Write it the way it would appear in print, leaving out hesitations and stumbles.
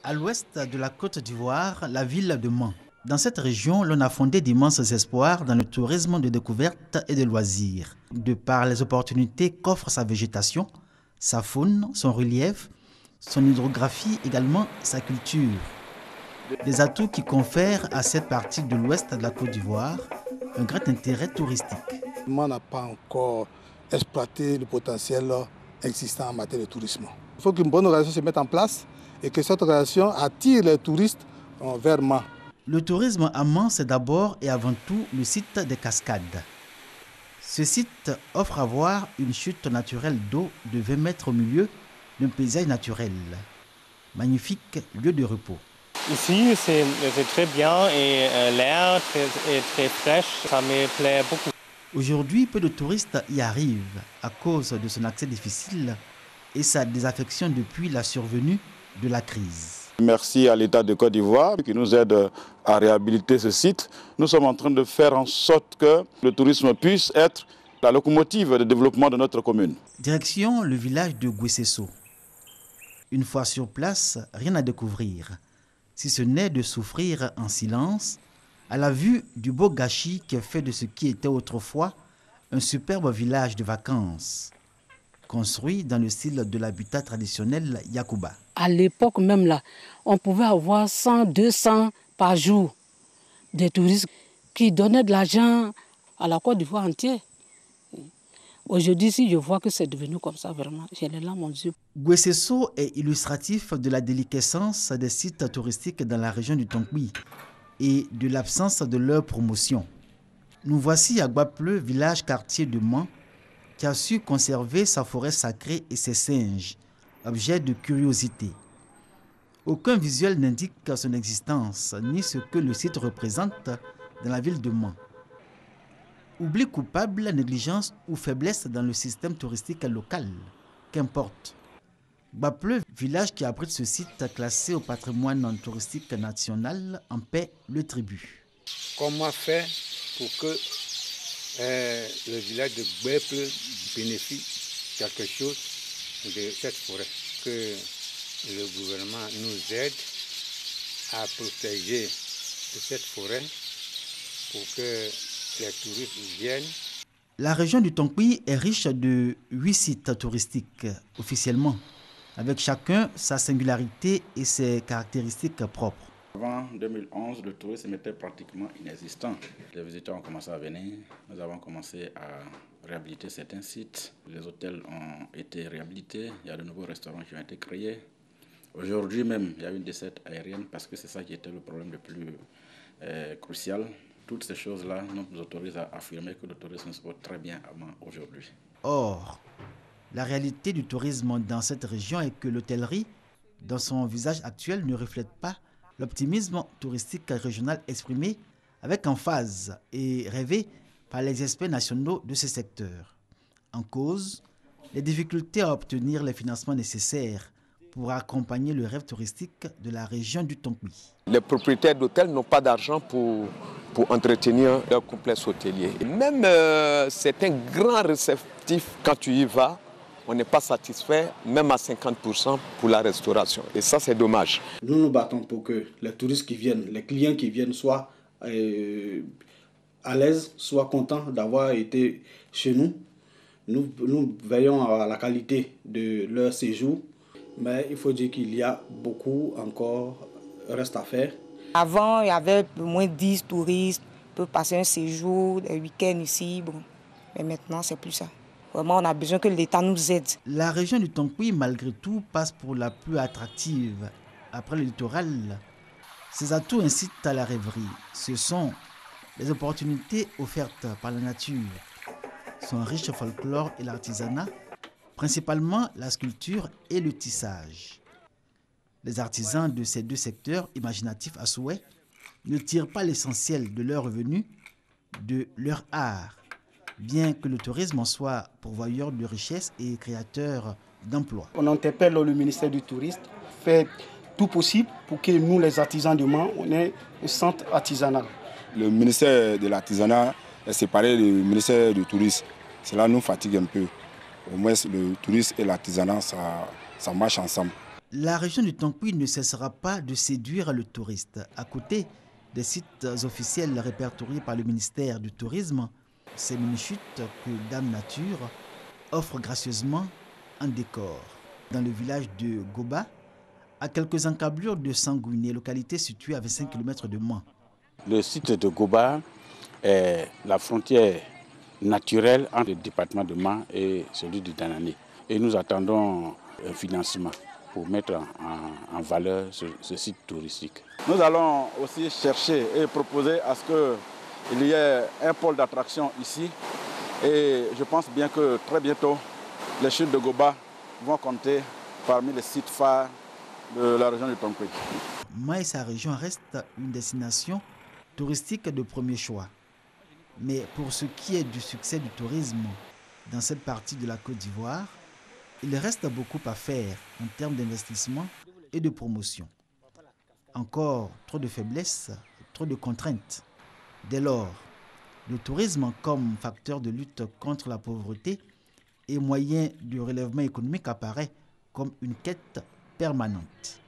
à l'ouest de la Côte d'Ivoire, la ville de Mans. Dans cette région, l'on a fondé d'immenses espoirs dans le tourisme de découverte et de loisirs. De par les opportunités qu'offre sa végétation, sa faune, son relief, son hydrographie, également sa culture. Des atouts qui confèrent à cette partie de l'ouest de la Côte d'Ivoire un grand intérêt touristique. On n'a pas encore exploité le potentiel existant en matière de tourisme. Il faut qu'une bonne organisation se mette en place et que cette organisation attire les touristes vers Mans. Le tourisme à Mans, c'est d'abord et avant tout le site des cascades. Ce site offre à voir une chute naturelle d'eau de 20 mètres au milieu d'un paysage naturel. Magnifique lieu de repos. Ici, c'est très bien et l'air est très fraîche, ça me plaît beaucoup. Aujourd'hui, peu de touristes y arrivent à cause de son accès difficile et sa désaffection depuis la survenue de la crise. Merci à l'État de Côte d'Ivoire qui nous aide à réhabiliter ce site. Nous sommes en train de faire en sorte que le tourisme puisse être la locomotive de développement de notre commune. Direction le village de Guessesso. Une fois sur place, rien à découvrir, si ce n'est de souffrir en silence à la vue du beau gâchis qui est fait de ce qui était autrefois un superbe village de vacances, construit dans le style de l'habitat traditionnel Yakuba. À l'époque même là, on pouvait avoir 100, 200 par jour des touristes qui donnaient de l'argent à la Côte d'Ivoire entière. Aujourd'hui, si je vois que c'est devenu comme ça, vraiment, j'ai les larmes aux yeux. Guessesso est illustratif de la déliquescence des sites touristiques dans la région du Tonkoui et de l'absence de leur promotion. Nous voici à Guapleu, village quartier de Mans, qui a su conserver sa forêt sacrée et ses singes, objet de curiosité. Aucun visuel n'indique son existence, ni ce que le site représente dans la ville de Mans. Oubli coupable, négligence ou faiblesse dans le système touristique local, qu'importe. Guapleu, village qui abrite ce site classé au patrimoine touristique national, en paie le tribut. Comment faire pour que le village de Guapleu bénéficie quelque chose de cette forêt? Que le gouvernement nous aide à protéger cette forêt pour que les touristes viennent. La région du Tonkoui est riche de 8 sites touristiques officiellement, avec chacun sa singularité et ses caractéristiques propres. Avant 2011, le tourisme était pratiquement inexistant. Les visiteurs ont commencé à venir. Nous avons commencé à réhabiliter certains sites. Les hôtels ont été réhabilités. Il y a de nouveaux restaurants qui ont été créés. Aujourd'hui même, il y a une desserte aérienne parce que c'est ça qui était le problème le plus crucial. Toutes ces choses-là nous autorisent à affirmer que le tourisme se porte très bien à Mans aujourd'hui. Or, la réalité du tourisme dans cette région est que l'hôtellerie, dans son visage actuel, ne reflète pas l'optimisme touristique régional exprimé avec emphase et rêvé par les experts nationaux de ce secteur. En cause, les difficultés à obtenir les financements nécessaires pour accompagner le rêve touristique de la région du Tonkoui. Les propriétaires d'hôtels n'ont pas d'argent pour entretenir leur complexe hôtelier. Et même certains grands réceptifs, quand tu y vas, on n'est pas satisfait, même à 50% pour la restauration. Et ça, c'est dommage. Nous nous battons pour que les touristes qui viennent, les clients qui viennent soient à l'aise, soient contents d'avoir été chez nous. Nous veillons à la qualité de leur séjour, mais il faut dire qu'il y a beaucoup encore reste à faire. Avant, il y avait au moins 10 touristes, peuvent passer un séjour, un week-end ici. Bon. Mais maintenant, c'est plus ça. Vraiment, on a besoin que l'État nous aide. La région du Tonkoui, malgré tout, passe pour la plus attractive. Après le littoral, ses atouts incitent à la rêverie. Ce sont les opportunités offertes par la nature, son riche folklore et l'artisanat, principalement la sculpture et le tissage. Les artisans de ces deux secteurs imaginatifs à souhait ne tirent pas l'essentiel de leurs revenus de leur art, bien que le tourisme en soit pourvoyeur de richesses et créateur d'emplois. On interpelle le ministère du Tourisme, fait tout possible pour que nous, les artisans de Mans, on ait un centre artisanal. Le ministère de l'artisanat est séparé du ministère du tourisme. Cela nous fatigue un peu. Au moins, le tourisme et l'artisanat, ça marche ensemble. La région du Tonkouy ne cessera pas de séduire le touriste. À côté des sites officiels répertoriés par le ministère du Tourisme, ces mini-chutes que Dame Nature offre gracieusement un décor. Dans le village de Goba, à quelques encablures de Sangouiné, localité située à 25 km de Mans. Le site de Goba est la frontière naturelle entre le département de Mans et celui du Danané. Et nous attendons un financement pour mettre en valeur ce site touristique. Nous allons aussi chercher et proposer à ce qu'il y ait un pôle d'attraction ici. Et je pense bien que très bientôt, les chutes de Goba vont compter parmi les sites phares de la région du Tonkouy. Mans et sa région restent une destination touristique de premier choix. Mais pour ce qui est du succès du tourisme dans cette partie de la Côte d'Ivoire, il reste beaucoup à faire en termes d'investissement et de promotion. Encore trop de faiblesses, trop de contraintes. Dès lors, le tourisme comme facteur de lutte contre la pauvreté et moyen de relèvement économique apparaît comme une quête permanente.